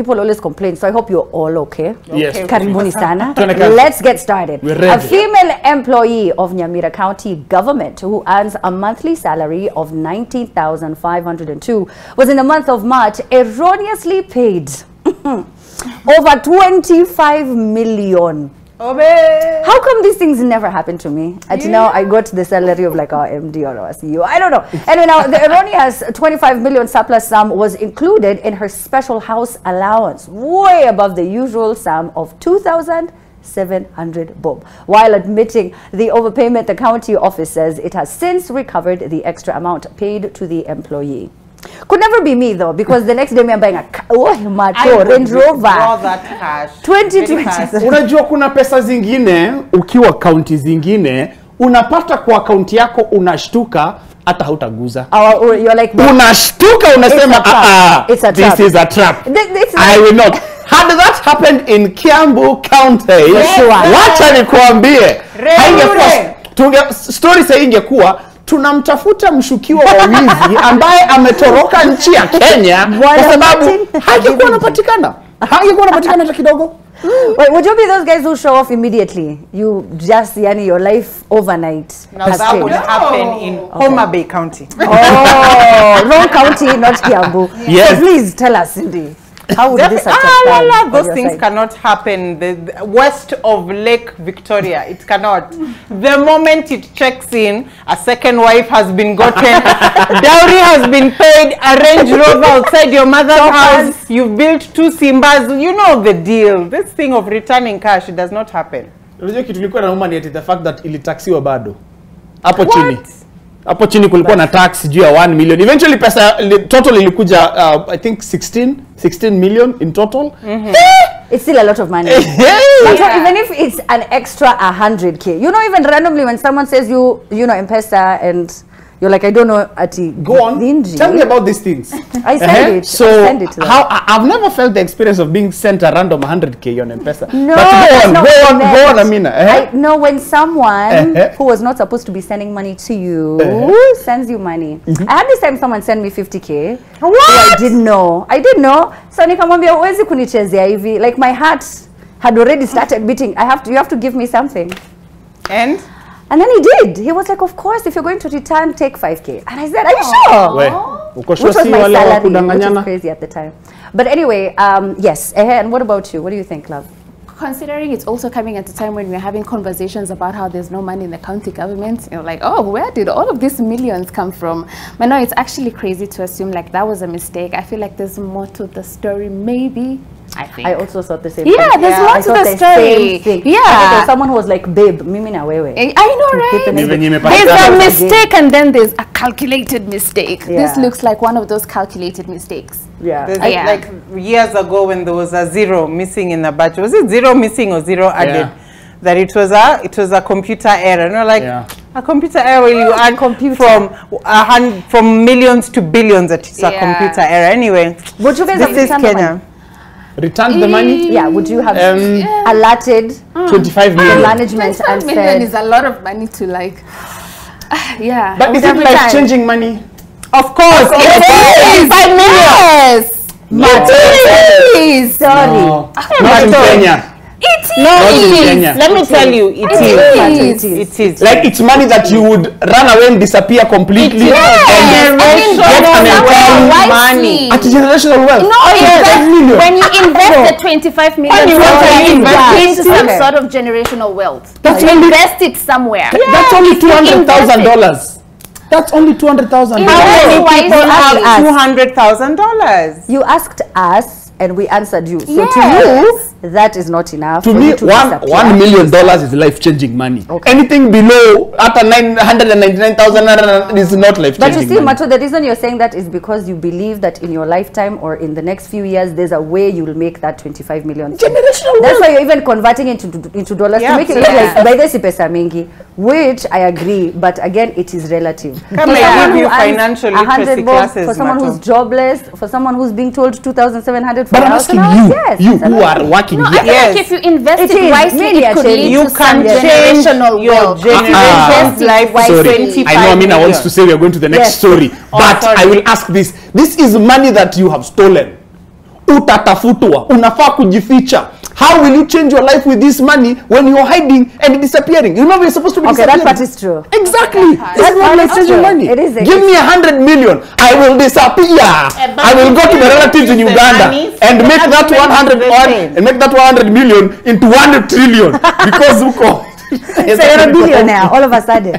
people always complain, so I hope you're all okay. Yes. Karibuni sana. Let's get started. We're ready. A female employee of Nyamira County government who earns a monthly salary of 19,502 was in the month of March erroneously paid over 25 million. How come these things never happen to me? Until now, I got the salary of like our MD or our CEO. I don't know. Anyway, now the erroneous 25 million surplus sum was included in her special house allowance, way above the usual sum of 2,700 bob. While admitting the overpayment, the county office says it has since recovered the extra amount paid to the employee. Could never be me though, because the next day me I'm buying a Range Rover. That cash. 2020. Unajua kuna pesa zingine ukiwa kaunti zingine unapata kwa akaunti yako unashtuka hata hautaguza. You're like unashtuka unasema this is a trap. I will not. Had that happened in Kiambu County, wacha nikuambie. Story say ingekuwa tunamtafuta mshukiwa wa wizi ambaye ametoroka nchi ya Kenya kwa sababu hangekuwa anapatikana. Hangekuwa anapatikana hata kidogo. Wait, would you be those guys who show off immediately? You just, your life overnight. Now that would happen in Homa Bay County. Oh, wrong county, not Kiambu. Yes. So please tell us, Cindy. How would this happen? Those things cannot happen the west of Lake Victoria. It cannot. The moment it checks in, a second wife has been gotten, dowry has been paid, a Range Rover outside your mother's house, you've built 2 Simbas, you know the deal. This thing of returning cash, it does not happen. Unajua kitu kilikuwa na umani the fact that ilitaxiwa bado. Hapo chini. Hapo chini kulikuwa na tax juu ya 1 million. Eventually pesa total ilikuja I think 16 million in total. It's still a lot of money. But even if it's an extra 100k, even randomly when someone says you know M-Pesa and you're like, I don't know, Ati. Go on. Tell me about these things. I send it. So, I send it to them. I've never felt the experience of being sent a random 100k on M-Pesa. No, but go on, Amina. I know when someone who was not supposed to be sending money to you sends you money. I had this time someone sent me 50k. What? I didn't know. So nikamwambia uwezi kunichezea hivi. Like my heart had already started beating. You have to give me something. And then he did. He was like, of course, if you're going to return, take 5k. And I said, are you sure? Which was my salary, which was crazy at the time. But anyway, yes. And what about you? What do you think, love? Considering it's also coming at a time when we're having conversations about how there's no money in the county government, like, oh, where did all of these millions come from? But no, it's actually crazy to assume like that was a mistake. I feel like there's more to the story, maybe. I think. I also thought the same thing. Yeah, there's more to the story. Yeah. There's someone who was like, babe, mimi na wewe. I know, right? There's a mistake and then there's a calculated mistake. Yeah. This looks like one of those calculated mistakes. Yeah. Like years ago when there was a 0 missing in a batch. Was it 0 missing or 0 added? Yeah. That it was a computer error. Like a computer error where you add from millions to billions. It's a computer error. Anyway, would you guys this is Kenya. Returned the money? Yeah, would you have alerted 25 million? The management and said... million is a lot of money to like... yeah. But is it life-changing money? Of course. It is! 5 million! Yes! It is! Sorry. No, not in Kenya. It is! No, it is. Let me tell you, it is. Like it's money that you would run away and disappear completely. And money. At generational wealth. No, when you invest the 25 million into some sort of generational wealth, you invest it somewhere. That's only $200,000. That's only $200,000. How many people have $200,000? You asked us and we answered you. So to you, that is not enough. To me, $1 million is life-changing money. Okay. Anything below after 999,000 is not life-changing. But you see, Mato, the reason you're saying that is because you believe that in your lifetime or in the next few years, there's a way you'll make that 25 million. Generational. That's why you're even converting it into dollars to make it look like by the pesa mingi, which I agree. But again, it is relative. Give you financial literacy classes, for someone who's jobless, for someone who's being told 2,700 for but I'm asking you who are working here. I feel like if you invest it wisely, it could lead you to some generational your generation's life. Sorry, I know Amina wants to say we are going to the next story, but I will ask this. This is money that you have stolen. utatafutwa, unafaa kujificha. How will you change your life with this money when you're hiding and disappearing? You remember you're supposed to be Okay, disappearing. that part is true. Exactly. That's part not is exchanging true. money. It is. Give me 100 million. I will disappear. I will go to my relatives in Uganda and make that 100 million into 1 trillion because Uko. So you're a billionaire all of a sudden.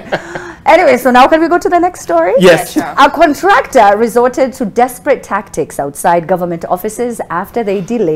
Anyway, so now can we go to the next story? Yes. Yeah, sure. A contractor resorted to desperate tactics outside government offices after they delayed